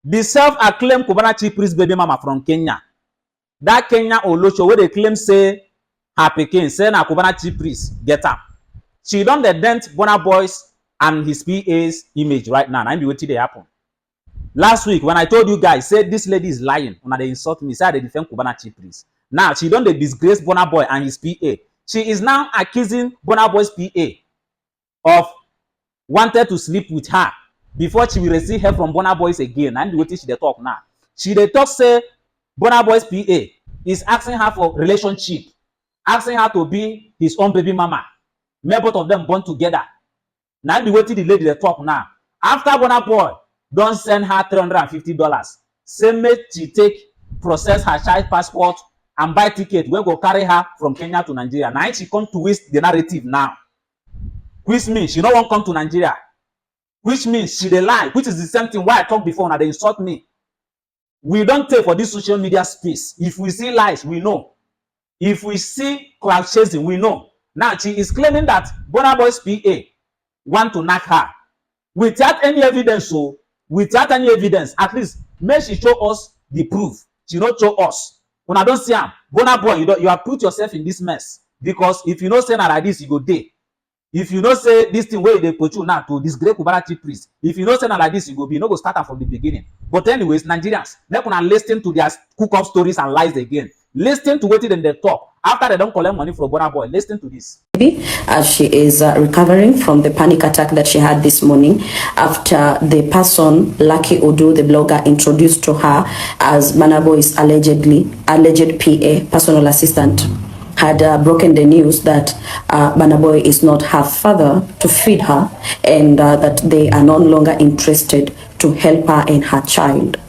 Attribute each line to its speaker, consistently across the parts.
Speaker 1: The self-acclaimed cubana chief priest baby mama from Kenya, that Kenya Olosho where they claim say her pikin say na cubana chief priest get am. She don dey dent Burnaboy's and his PA's image right now. Na be wetin dey happen. Last week when I told you guys say this lady is lying, una dey insult me, say I dey defend cubana chief priest. Now she don dey disgrace Burnaboy and his PA. She is now accusing Burnaboy's PA of wanted to sleep with her before she will receive help from Burnaboy again. And wetin she dey talk now. She dey talk say Burnaboy's PA is asking her for relationship, asking her to be his own baby mama. May both of them born together. Now be wetin the lady dey talk now. After Burnaboy don send her $350, say make she take process her child passport and buy ticket wey go carry her from Kenya to Nigeria. Now she come to twist the narrative now, which means she no wan come to Nigeria, which means she dey lie, which is the same thing why I talk before. Now they insult me. We don't take for this social media space. If we see lies, we know. If we see cloud chasing, we know. Now she is claiming that Burnaboy's PA want to knock her without any evidence. So without any evidence, at least make she show us the proof. She not show us. When I don't see him, Burnaboy, you have put yourself in this mess, because if you know say na like this, you go dey. If you know say this thing where they put you now to this great cubana chief priest, if you know say na like this, you go be, you no go start from the beginning. But anyways, Nigerians, make una listen to their cook up stories and lies again. Listen to wetin dem dey talk after they don't collect money from Burnaboy. Listen to this.
Speaker 2: As she is recovering from the panic attack that she had this morning after the person, Lucky Odu, the blogger, introduced to her as Burnaboy's alleged PA, personal assistant, had broken the news that Burnaboy is not her father to feed her, and that they are no longer interested to help her and her child.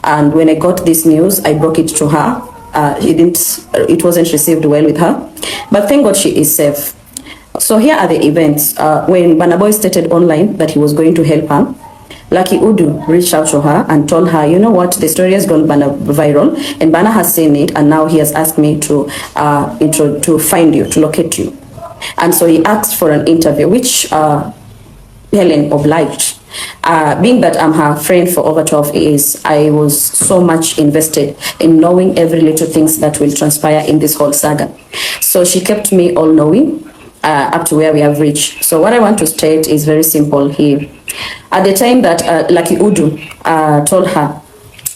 Speaker 2: And when I got this news, I broke it to her. It wasn't received well with her, but thank God she is safe. So here are the events. When Burnaboy stated online that he was going to help her, Lucky Udu reached out to her and told her, you know what, the story has gone viral, and Bana has seen it, and now he has asked me to find you, to locate you. And so he asked for an interview, which Helen obliged. Being that I'm her friend for over 12 years, I was so much invested in knowing every little things that will transpire in this whole saga. So she kept me all knowing up to where we have reached. So what I want to state is very simple here. At the time that Lucky Udu told her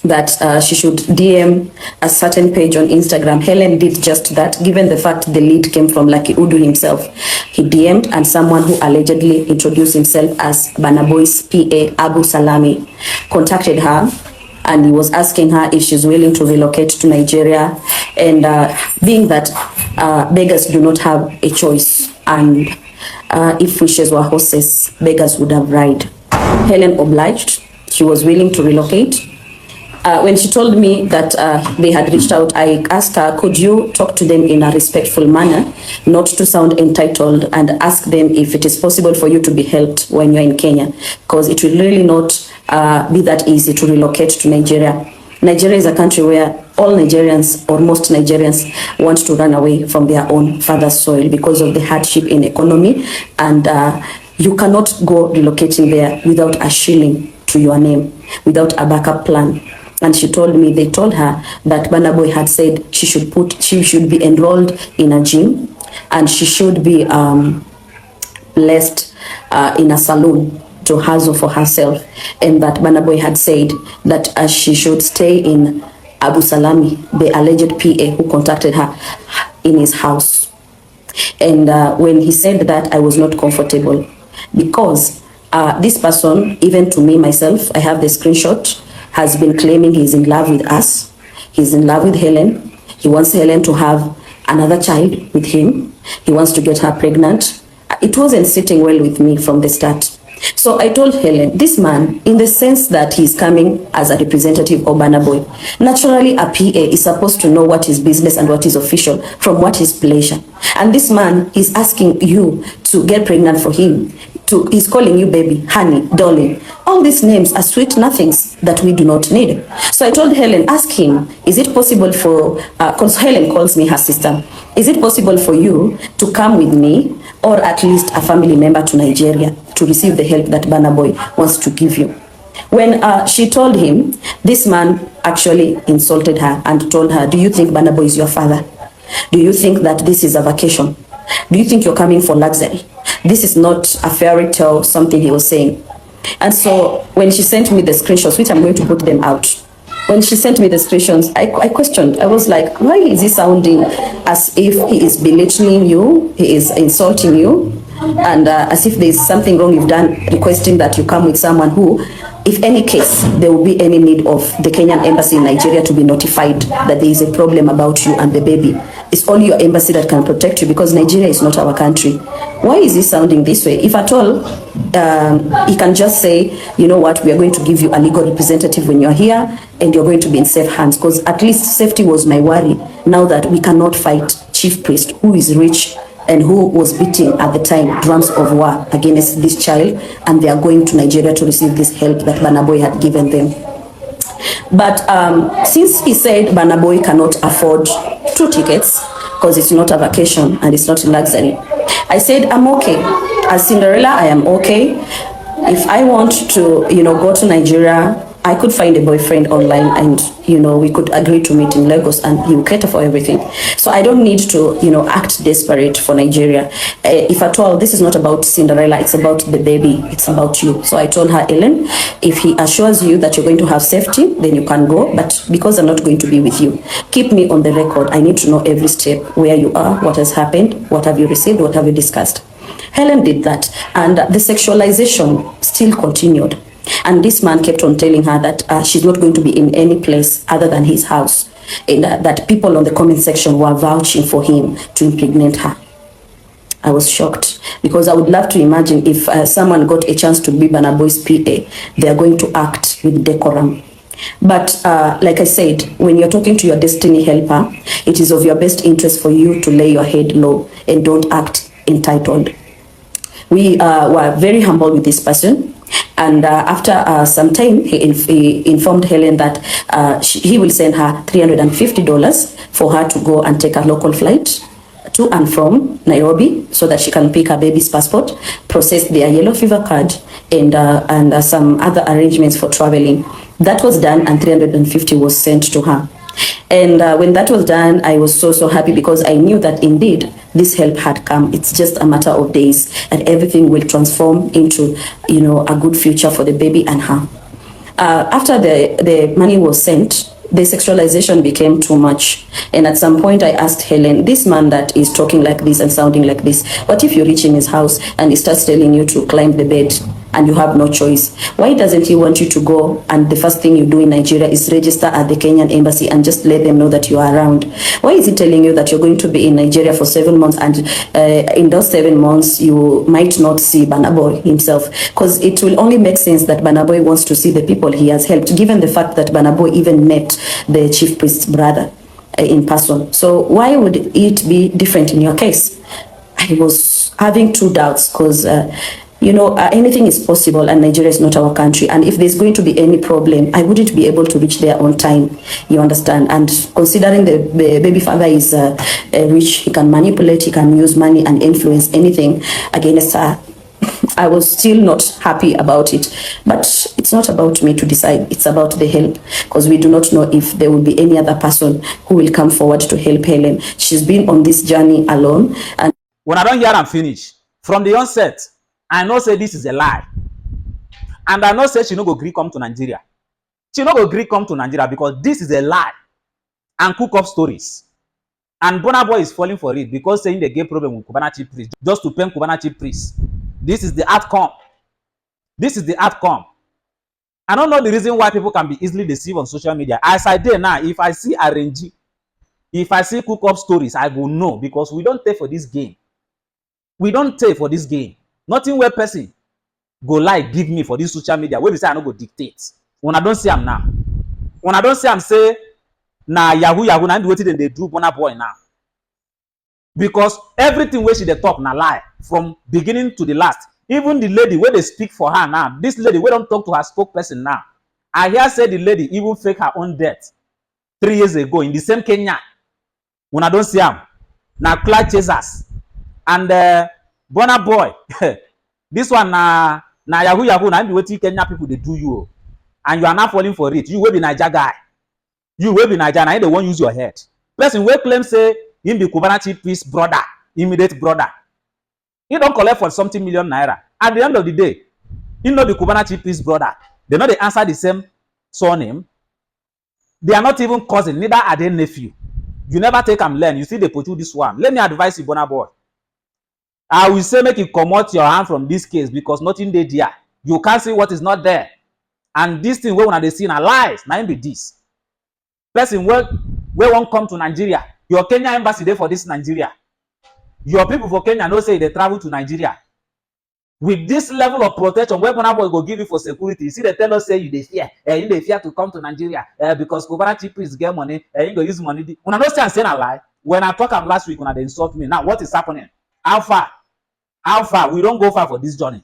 Speaker 2: that she should DM a certain page on Instagram, Helen did just that, given the fact the lead came from Lucky Udu himself. He DM'd, and someone who allegedly introduced himself as Burnaboy's PA, Abu Salami, contacted her, and he was asking her if she's willing to relocate to Nigeria. And being that beggars do not have a choice, and if wishes were horses, beggars would have ride. Helen obliged. She was willing to relocate. When she told me that they had reached out, I asked her, could you talk to them in a respectful manner, not to sound entitled, and ask them if it is possible for you to be helped when you're in Kenya, because it will really not be that easy to relocate to Nigeria. Nigeria is a country where all Nigerians, or most Nigerians, want to run away from their own father's soil because of the hardship in economy, and you cannot go relocating there without a shilling to your name, without a backup plan. And she told me, they told her that Burnaboy had said she should be enrolled in a gym, and she should be blessed in a salon to hustle for herself, and that Burnaboy had said that she should stay in Abu Salami, the alleged PA who contacted her, in his house. And when he said that, I was not comfortable, because this person, even to me myself, I have the screenshot, has been claiming he's in love with us. He's in love with Helen. He wants Helen to have another child with him. He wants to get her pregnant. It wasn't sitting well with me from the start. So I told Helen, this man, in the sense that he's coming as a representative of Burnaboy, naturally a PA is supposed to know what is business and what is official from what is pleasure. And this man is asking you to get pregnant for him. He's calling you baby, honey, darling. All these names are sweet nothings that we do not need. So I told Helen, ask him, is it possible for, because Helen calls me her sister, is it possible for you to come with me, or at least a family member, to Nigeria to receive the help that Burnaboy wants to give you? When she told him, this man actually insulted her and told her, do you think Burnaboy is your father? Do you think that this is a vacation? Do you think you're coming for luxury? This is not a fairy tale, something he was saying. And so when she sent me the screenshots, which I'm going to put them out, when she sent me the screenshots, I questioned. I was like, why is he sounding as if he is belittling you, he is insulting you, and as if there's something wrong you've done, requesting that you come with someone who, if any case there will be any need of the Kenyan embassy in Nigeria to be notified that there is a problem about you and the baby. It's only your embassy that can protect you, because Nigeria is not our country. Why is he sounding this way? If at all, he can just say, you know what, we are going to give you a legal representative when you're here and you're going to be in safe hands, because at least safety was my worry. Now that we cannot fight chief priest, who is rich and who was beating at the time drums of war against this child, and they are going to Nigeria to receive this help that Burnaboy had given them. But since he said Burnaboy cannot afford 2 tickets because it's not a vacation and it's not a luxury, I said I'm okay. As Cinderella, I am okay. If I want to, go to Nigeria, I could find a boyfriend online and, we could agree to meet in Lagos and he will cater for everything. So I don't need to, act desperate for Nigeria. If at all, this is not about Cinderella, it's about the baby, it's about you. So I told her, Ellen, if he assures you that you're going to have safety, then you can go. But because I'm not going to be with you, keep me on the record. I need to know every step, where you are, what has happened, what have you received, what have you discussed. Helen did that, and the sexualization still continued. And this man kept on telling her that she's not going to be in any place other than his house, and that people on the comment section were vouching for him to impregnate her. I was shocked, because I would love to imagine if someone got a chance to be Burnaboy's PA, they are going to act with decorum. But like I said, when you're talking to your destiny helper, it is of your best interest for you to lay your head low and don't act entitled. We were very humble with this person. And after some time, he informed Helen that he will send her $350 for her to go and take a local flight to and from Nairobi, so that she can pick her baby's passport, process their yellow fever card, and some other arrangements for traveling. That was done, and $350 was sent to her. And when that was done, I was so happy, because I knew that indeed this help had come. It's just a matter of days, and everything will transform into, a good future for the baby and her. After the money was sent, the sexualization became too much. And at some point I asked Helen, this man that is talking like this and sounding like this, what if you reach in his house and he starts telling you to climb the bed and you have no choice? Why doesn't he want you to go and the first thing you do in Nigeria is register at the Kenyan embassy and just let them know that you are around? Why is he telling you that you're going to be in Nigeria for 7 months, and in those 7 months you might not see Burnaboy himself? Because it will only make sense that Burnaboy wants to see the people he has helped, given the fact that Burnaboy even met the chief priest's brother in person. So why would it be different in your case? I was having 2 doubts, because anything is possible, and Nigeria is not our country. And if there's going to be any problem, I wouldn't be able to reach there on time. You understand? And considering the baby father is rich, he can manipulate, he can use money and influence anything against her. I was still not happy about it. But it's not about me to decide. It's about the help, because we do not know if there will be any other person who will come forward to help Helen. She's been on this journey alone. And
Speaker 1: when I don't hear am finish from the onset, I know say this is a lie, and I know say she no go gree come to Nigeria. She no go gree come to Nigeria because this is a lie and cook up stories. And Burnaboy is falling for it, because saying they get problem with cubana chief priest just to pay cubana chief priest. This is the outcome. This is the outcome. I don't know the reason why people can be easily deceived on social media. As I did now, if I see RNG, if I see cook up stories, I will know, because we don't take for this game. We don't take for this game. Nothing where person go like give me for this social media. Where we say I no go dictate. When I don't see am now. When I don't see am say na Yahoo na the way they do Burnaboy now. Because everything where she dey talk na lie from beginning to the last. Even the lady where they speak for her now, this lady we don't talk to her spokesperson now. I hear say the lady even fake her own death 3 years ago in the same Kenya. When I don't see am, now cloud chasers and Burnaboy. This one na Yahoo na the way Kenya people they do you. and you are not falling for it. You will be Naija guy. You will be Naija, and they won't use your head. Person will claim say him be Cubana chief priest brother, immediate brother. He don't collect for something million naira. At the end of the day, he know the Cubana chief priest brother. They know they answer the same surname. They are not even cousin, neither are they nephew. You never take and learn. You see they pursue this one. Let me advise you, Burnaboy. I will say make you comot your hand from this case because nothing dey there. You can't see what is not there. And this thing wey una dey see na lies. Na im be this. Person wey wan come to Nigeria, your Kenya embassy dey for this Nigeria. Your people for Kenya know say they travel to Nigeria. With this level of protection wey Burnaboy go give you for security, you see they tell us say you dey fear. You dey fear to come to Nigeria because Cubana chief priest get money. You go use money. Una no say I'm saying a lie. When I talk am last week, una dey insult me. Now what is happening? How far? How far? We don't go far for this journey.